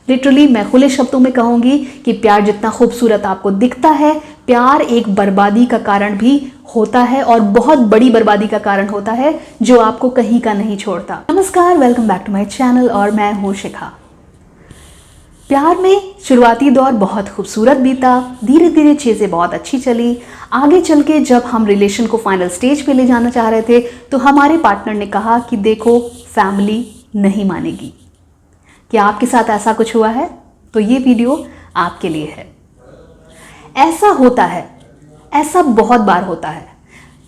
Literally मैं खुले शब्दों में कहूँगी कि प्यार जितना खूबसूरत आपको दिखता है, प्यार एक बर्बादी का कारण भी होता है और बहुत बड़ी बर्बादी का कारण होता है जो आपको कहीं का नहीं छोड़ता। नमस्कार, welcome back to my channel और मैं हूँ शिखा। प्यार में शुरुआती दौर बहुत खूबसूरत बीता, धीरे धीरे चीज़ें बहुत अच्छी चली। आगे चल के जब हम रिलेशन को फाइनल स्टेज पे ले जाना चाह रहे थे तो हमारे पार्टनर ने कहा कि देखो फैमिली नहीं मानेगी। क्या आपके साथ ऐसा कुछ हुआ है? तो ये वीडियो आपके लिए है। ऐसा होता है, ऐसा बहुत बार होता है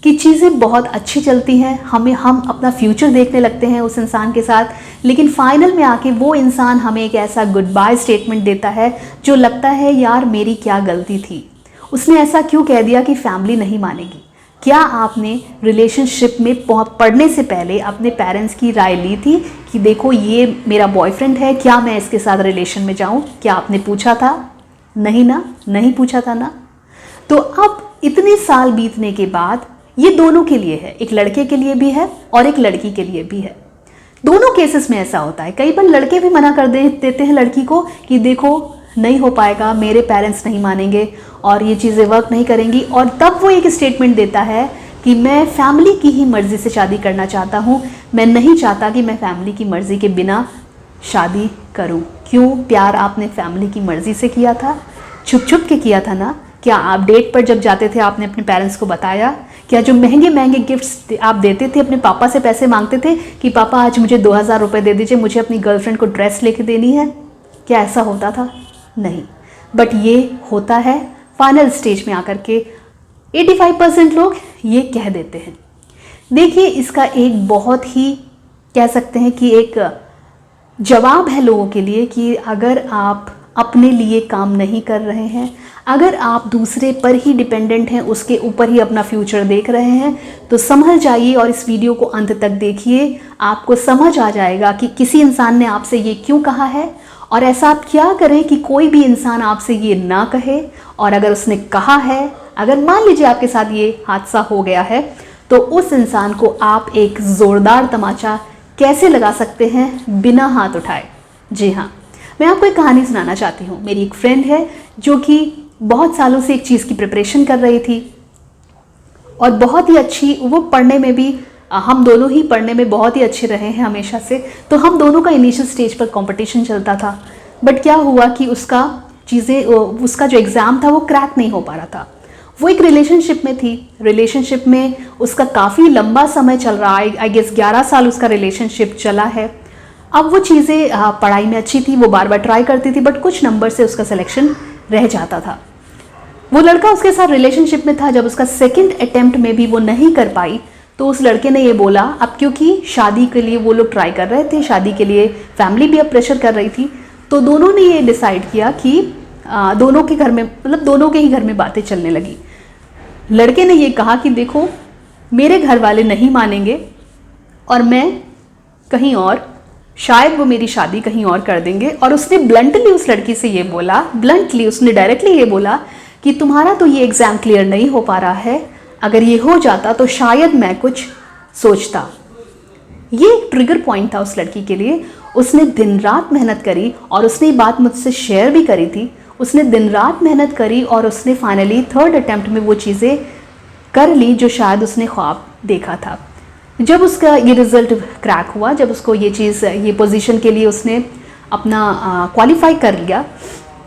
कि चीज़ें बहुत अच्छी चलती हैं, हम अपना फ्यूचर देखने लगते हैं उस इंसान के साथ, लेकिन फाइनल में आके वो इंसान हमें एक ऐसा गुड बाय स्टेटमेंट देता है जो लगता है यार मेरी क्या गलती थी, उसने ऐसा क्यों कह दिया कि फैमिली नहीं मानेगी। क्या आपने रिलेशनशिप में पढ़ने से पहले अपने पेरेंट्स की राय ली थी कि देखो ये मेरा बॉयफ्रेंड है, क्या मैं इसके साथ रिलेशन में जाऊं? क्या आपने पूछा था? नहीं ना, नहीं पूछा था ना। तो अब इतने साल बीतने के बाद ये दोनों के लिए है, एक लड़के के लिए भी है और एक लड़की के लिए भी है। दोनों केसेस में ऐसा होता है। कई बार लड़के भी मना कर देते हैं लड़की को कि देखो नहीं हो पाएगा, मेरे पेरेंट्स नहीं मानेंगे और ये चीज़ें वर्क नहीं करेंगी, और तब वो एक स्टेटमेंट देता है कि मैं फैमिली की ही मर्ज़ी से शादी करना चाहता हूँ, मैं नहीं चाहता कि मैं फैमिली की मर्ज़ी के बिना शादी करूँ। क्यों? प्यार आपने फैमिली की मर्ज़ी से किया था, छुप छुप के किया था ना। क्या आप डेट पर जब जाते थे आपने अपने पेरेंट्स को बताया? क्या जो महंगे महंगे गिफ्ट्स आप देते थे, अपने पापा से पैसे मांगते थे कि पापा आज मुझे 2000 रुपये दे दीजिए, मुझे अपनी गर्लफ्रेंड को ड्रेस लेके देनी है? क्या ऐसा होता था? नहीं। बट ये होता है फाइनल स्टेज में आकर के 85% लोग ये कह देते हैं। देखिए, इसका एक बहुत ही कह सकते हैं कि एक जवाब है लोगों के लिए कि अगर आप अपने लिए काम नहीं कर रहे हैं, अगर आप दूसरे पर ही डिपेंडेंट हैं, उसके ऊपर ही अपना फ्यूचर देख रहे हैं, तो समझ जाइए और इस वीडियो को अंत तक देखिए। आपको समझ आ जाएगा कि किसी इंसान ने आपसे ये क्यों कहा है और ऐसा आप क्या करें कि कोई भी इंसान आपसे ये ना कहे, और अगर उसने कहा है, अगर मान लीजिए आपके साथ ये हादसा हो गया है, तो उस इंसान को आप एक ज़ोरदार तमाचा कैसे लगा सकते हैं बिना हाथ उठाए। जी हाँ, मैं आपको एक कहानी सुनाना चाहती हूँ। मेरी एक फ्रेंड है जो कि बहुत सालों से एक चीज़ की प्रिपरेशन कर रही थी और बहुत ही अच्छी, वो पढ़ने में भी, हम दोनों ही पढ़ने में बहुत ही अच्छे रहे हैं हमेशा से, तो हम दोनों का इनिशियल स्टेज पर कंपटीशन चलता था। बट क्या हुआ कि उसका जो एग्ज़ाम था वो क्रैक नहीं हो पा रहा था। वो एक रिलेशनशिप में थी, रिलेशनशिप में उसका काफ़ी लंबा समय चल रहा है, आई गेस 11 साल उसका रिलेशनशिप चला है। अब वो चीज़ें पढ़ाई में अच्छी थी, वो बार बार ट्राई करती थी, बट कुछ नंबर से उसका सिलेक्शन रह जाता था। वो लड़का उसके साथ रिलेशनशिप में था। जब उसका सेकंड अटेम्प्ट में भी वो नहीं कर पाई तो उस लड़के ने ये बोला, अब क्योंकि शादी के लिए वो लोग ट्राई कर रहे थे, शादी के लिए फैमिली भी अब प्रेशर कर रही थी, तो दोनों ने ये डिसाइड किया कि दोनों के घर में, मतलब दोनों के ही घर में बातें चलने लगी। लड़के ने ये कहा कि देखो मेरे घर वाले नहीं मानेंगे और मैं कहीं और, शायद वो मेरी शादी कहीं और कर देंगे। और उसने ब्लंटली उस लड़की से ये बोला, ब्लंटली उसने डायरेक्टली ये बोला कि तुम्हारा तो ये एग्ज़ाम क्लियर नहीं हो पा रहा है, अगर ये हो जाता तो शायद मैं कुछ सोचता। ये एक ट्रिगर पॉइंट था उस लड़की के लिए। उसने दिन रात मेहनत करी और उसने ये बात मुझसे शेयर भी करी थी। उसने दिन रात मेहनत करी और उसने फाइनली थर्ड अटेम्प्ट में वो चीज़ें कर ली जो शायद उसने ख्वाब देखा था। जब उसका ये रिज़ल्ट क्रैक हुआ, जब उसको ये चीज़, ये पोजीशन के लिए उसने अपना क्वालिफाई कर लिया,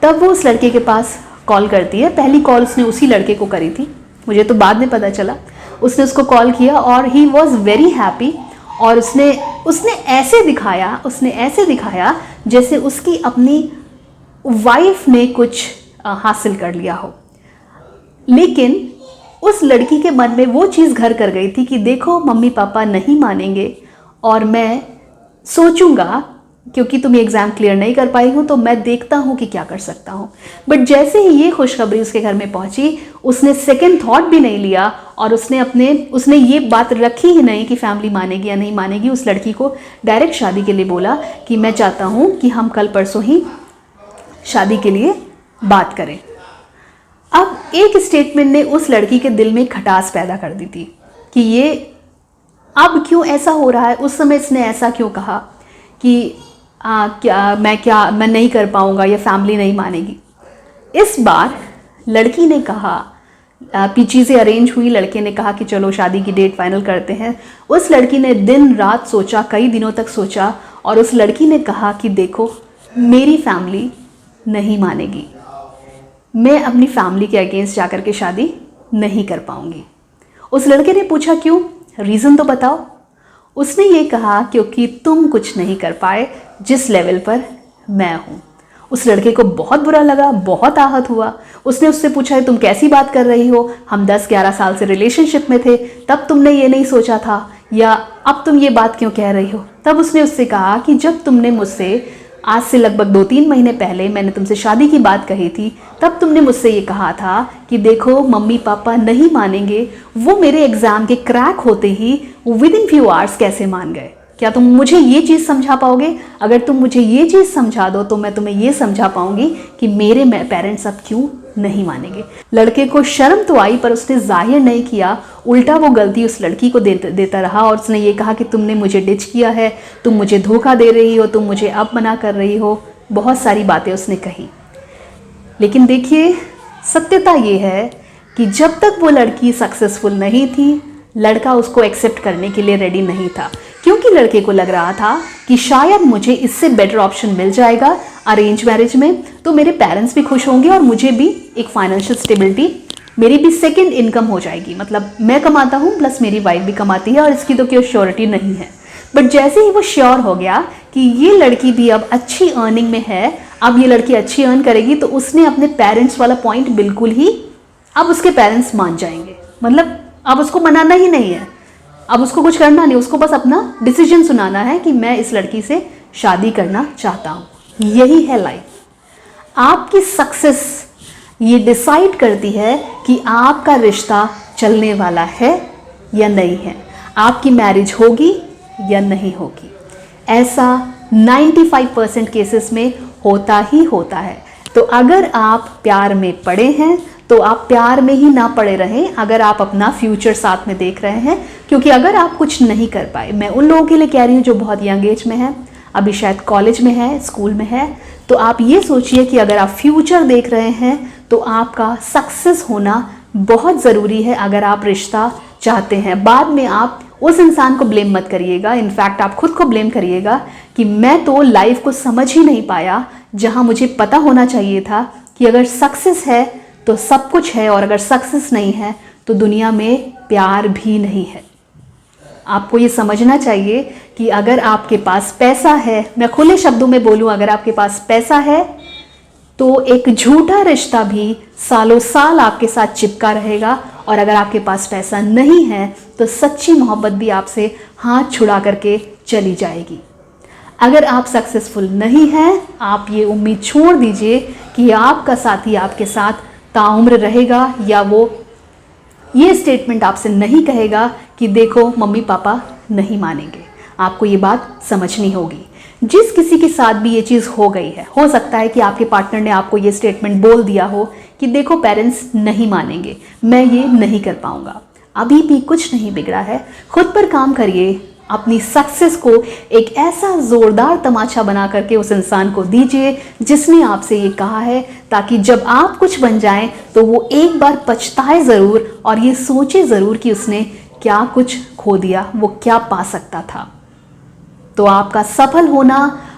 तब वो उस लड़के के पास कॉल करती है। पहली कॉल उसने उसी लड़के को करी थी, मुझे तो बाद में पता चला। उसने उसको कॉल किया और ही वॉज वेरी हैप्पी, और उसने ऐसे दिखाया जैसे उसकी अपनी वाइफ ने कुछ हासिल कर लिया हो। लेकिन उस लड़की के मन में वो चीज़ घर कर गई थी कि देखो मम्मी पापा नहीं मानेंगे और मैं सोचूंगा, क्योंकि तुम ये एग्ज़ाम क्लियर नहीं कर पाई हो तो मैं देखता हूँ कि क्या कर सकता हूँ। बट जैसे ही ये खुशखबरी उसके घर में पहुँची, उसने सेकंड थॉट भी नहीं लिया और उसने ये बात रखी ही नहीं कि फैमिली मानेगी या नहीं मानेगी। उस लड़की को डायरेक्ट शादी के लिए बोला कि मैं चाहता हूँ कि हम कल परसों ही शादी के लिए बात करें। अब एक स्टेटमेंट ने उस लड़की के दिल में खटास पैदा कर दी थी कि ये अब क्यों ऐसा हो रहा है। उस समय इसने ऐसा क्यों कहा कि मैं नहीं कर पाऊँगा या फैमिली नहीं मानेगी। इस बार लड़की ने कहा, चीज़ें अरेंज हुई, लड़के ने कहा कि चलो शादी की डेट फाइनल करते हैं। उस लड़की ने दिन रात सोचा, कई दिनों तक सोचा, और उस लड़की ने कहा कि देखो मेरी फैमिली नहीं मानेगी, मैं अपनी फैमिली के अगेंस्ट जाकर के शादी नहीं कर पाऊंगी। उस लड़के ने पूछा क्यों, रीज़न तो बताओ। उसने ये कहा क्योंकि तुम कुछ नहीं कर पाए जिस लेवल पर मैं हूँ। उस लड़के को बहुत बुरा लगा, बहुत आहत हुआ। उसने उससे पूछा तुम कैसी बात कर रही हो, हम 10-11 साल से रिलेशनशिप में थे, तब तुमने ये नहीं सोचा था, या अब तुम ये बात क्यों कह रही हो। तब उसने उससे कहा कि जब तुमने मुझसे आज से लगभग 2-3 महीने पहले मैंने तुमसे शादी की बात कही थी, तब तुमने मुझसे ये कहा था कि देखो मम्मी पापा नहीं मानेंगे। वो मेरे एग्ज़ाम के क्रैक होते ही विद इन फ्यू आवर्स कैसे मान गए। क्या तुम मुझे ये चीज़ समझा पाओगे? अगर तुम मुझे ये चीज़ समझा दो तो मैं तुम्हें ये समझा पाऊंगी कि मेरे पेरेंट्स अब क्यों नहीं मानेंगे। लड़के को शर्म तो आई, पर उसने जाहिर नहीं किया, उल्टा वो गलती उस लड़की को देता रहा। और उसने ये कहा कि तुमने मुझे डिच किया है, तुम मुझे धोखा दे रही हो, तुम मुझे अब मना कर रही हो। बहुत सारी बातें उसने कही। लेकिन देखिए, सत्यता ये है कि जब तक वो लड़की सक्सेसफुल नहीं थी, लड़का उसको एक्सेप्ट करने के लिए रेडी नहीं था, क्योंकि लड़के को लग रहा था कि शायद मुझे इससे बेटर ऑप्शन मिल जाएगा अरेंज मैरिज में, तो मेरे पेरेंट्स भी खुश होंगे और मुझे भी एक फाइनेंशियल स्टेबिलिटी, मेरी भी सेकंड इनकम हो जाएगी। मतलब मैं कमाता हूँ प्लस मेरी वाइफ भी कमाती है और इसकी तो कोई श्योरिटी नहीं है। बट जैसे ही वो श्योर हो गया कि ये लड़की भी अब अच्छी अर्निंग में है, अब ये लड़की अच्छी अर्न करेगी, तो उसने अपने पेरेंट्स वाला पॉइंट बिल्कुल ही, अब उसके पेरेंट्स मान जाएंगे। मतलब अब उसको मनाना ही नहीं है, अब उसको कुछ करना नहीं, उसको बस अपना डिसीजन सुनाना है कि मैं इस लड़की से शादी करना चाहता हूँ। यही है लाइफ। आपकी सक्सेस ये डिसाइड करती है कि आपका रिश्ता चलने वाला है या नहीं है, आपकी मैरिज होगी या नहीं होगी। ऐसा 95% केसेस में होता ही होता है। तो अगर आप प्यार में पड़े हैं तो आप प्यार में ही ना पड़े रहें, अगर आप अपना फ्यूचर साथ में देख रहे हैं। क्योंकि अगर आप कुछ नहीं कर पाए, मैं उन लोगों के लिए कह रही हूँ जो बहुत यंग एज में है, अभी शायद कॉलेज में है, स्कूल में है, तो आप ये सोचिए कि अगर आप फ्यूचर देख रहे हैं तो आपका सक्सेस होना बहुत ज़रूरी है अगर आप रिश्ता चाहते हैं। बाद में आप उस इंसान को ब्लेम मत करिएगा, इनफैक्ट आप खुद को ब्लेम करिएगा कि मैं तो लाइफ को समझ ही नहीं पाया, जहां मुझे पता होना चाहिए था कि अगर सक्सेस है तो सब कुछ है, और अगर सक्सेस नहीं है तो दुनिया में प्यार भी नहीं है। आपको ये समझना चाहिए कि अगर आपके पास पैसा है, मैं खुले शब्दों में बोलूं, अगर आपके पास पैसा है तो एक झूठा रिश्ता भी सालों साल आपके साथ चिपका रहेगा, और अगर आपके पास पैसा नहीं है तो सच्ची मोहब्बत भी आपसे हाथ छुड़ा करके चली जाएगी। अगर आप सक्सेसफुल नहीं हैं, आप ये उम्मीद छोड़ दीजिए कि आपका साथी आपके साथ ताउम्र रहेगा, या वो ये स्टेटमेंट आपसे नहीं कहेगा कि देखो मम्मी पापा नहीं मानेंगे। आपको ये बात समझनी होगी। जिस किसी के साथ भी ये चीज़ हो गई है, हो सकता है कि आपके पार्टनर ने आपको ये स्टेटमेंट बोल दिया हो कि देखो पेरेंट्स नहीं मानेंगे, मैं ये नहीं कर पाऊंगा। अभी भी कुछ नहीं बिगड़ा है, खुद पर काम करिए, अपनी सक्सेस को एक ऐसा ज़ोरदार तमाचा बना करके उस इंसान को दीजिए जिसने आपसे ये कहा है, ताकि जब आप कुछ बन जाएं तो वो एक बार पछताए ज़रूर और ये सोचे ज़रूर कि उसने क्या कुछ खो दिया, वो क्या पा सकता था। तो आपका सफल होना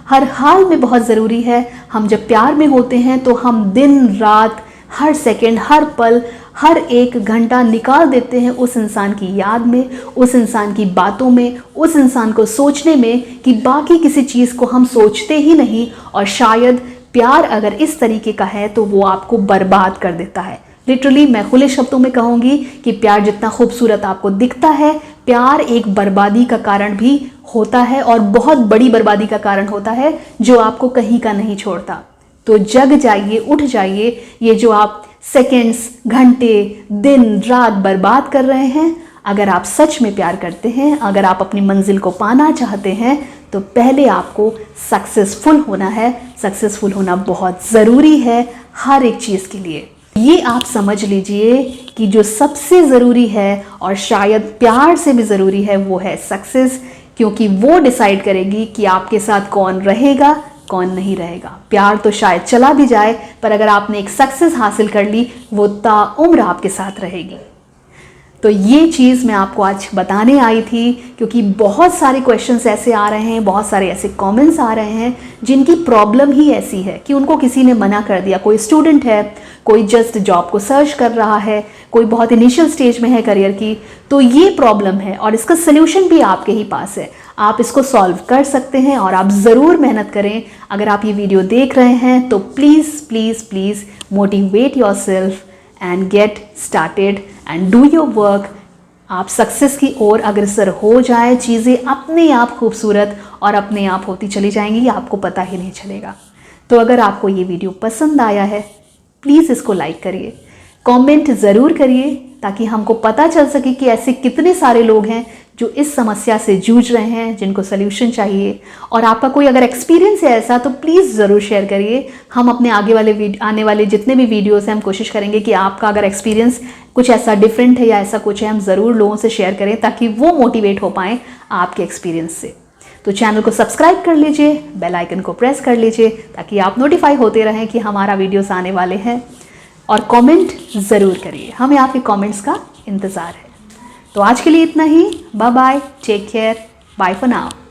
हर हाल में बहुत ज़रूरी है। हम जब प्यार में होते हैं तो हम दिन रात, हर सेकंड, हर पल, हर एक घंटा निकाल देते हैं उस इंसान की याद में, उस इंसान की बातों में, उस इंसान को सोचने में कि बाकी किसी चीज़ को हम सोचते ही नहीं। और शायद प्यार अगर इस तरीके का है तो वो आपको बर्बाद कर देता है। लिटरली मैं खुले शब्दों में कहूँगी कि प्यार जितना खूबसूरत आपको दिखता है, प्यार एक बर्बादी का कारण भी होता है, और बहुत बड़ी बर्बादी का कारण होता है जो आपको कहीं का नहीं छोड़ता। तो जग जाइए, उठ जाइए। ये जो आप सेकंड्स, घंटे, दिन रात बर्बाद कर रहे हैं, अगर आप सच में प्यार करते हैं, अगर आप अपनी मंजिल को पाना चाहते हैं, तो पहले आपको सक्सेसफुल होना है। सक्सेसफुल होना बहुत ज़रूरी है हर एक चीज़ के लिए। ये आप समझ लीजिए कि जो सबसे ज़रूरी है और शायद प्यार से भी ज़रूरी है वो है सक्सेस, क्योंकि वो डिसाइड करेगी कि आपके साथ कौन रहेगा कौन नहीं रहेगा। प्यार तो शायद चला भी जाए, पर अगर आपने एक सक्सेस हासिल कर ली, वो ताउम्र आपके साथ रहेगी। तो ये चीज़ मैं आपको आज बताने आई थी, क्योंकि बहुत सारे क्वेश्चंस ऐसे आ रहे हैं, बहुत सारे ऐसे कमेंट्स आ रहे हैं जिनकी प्रॉब्लम ही ऐसी है कि उनको किसी ने मना कर दिया। कोई स्टूडेंट है, कोई जस्ट जॉब को सर्च कर रहा है, कोई बहुत इनिशियल स्टेज में है करियर की। तो ये प्रॉब्लम है और इसका सल्यूशन भी आपके ही पास है। आप इसको सॉल्व कर सकते हैं और आप ज़रूर मेहनत करें। अगर आप ये वीडियो देख रहे हैं तो please please please motivate yourself and get started and do your work. आप सक्सेस की ओर अग्रसर हो जाए, चीज़ें अपने आप खूबसूरत और अपने आप होती चली जाएंगी, आपको पता ही नहीं चलेगा। तो अगर आपको ये वीडियो पसंद आया है, प्लीज़ इसको लाइक करिए, कमेंट ज़रूर करिए, ताकि हमको पता चल सके कि ऐसे कितने सारे लोग हैं जो इस समस्या से जूझ रहे हैं, जिनको सल्यूशन चाहिए। और आपका कोई अगर एक्सपीरियंस है ऐसा, तो प्लीज़ ज़रूर शेयर करिए। हम अपने आने वाले जितने भी वीडियोस हैं, हम कोशिश करेंगे कि आपका अगर एक्सपीरियंस कुछ ऐसा डिफरेंट है या ऐसा कुछ है, हम ज़रूर लोगों से शेयर करें, ताकि वो मोटिवेट हो पाएँ आपके एक्सपीरियंस से। तो चैनल को सब्सक्राइब कर लीजिए, बेल आइकन को प्रेस कर लीजिए, ताकि आप नोटिफाई होते रहें कि हमारा वीडियोस आने वाले हैं। और कमेंट ज़रूर करिए, हमें आपके कमेंट्स का इंतज़ार है। तो आज के लिए इतना ही। Bye bye, take care, bye for now.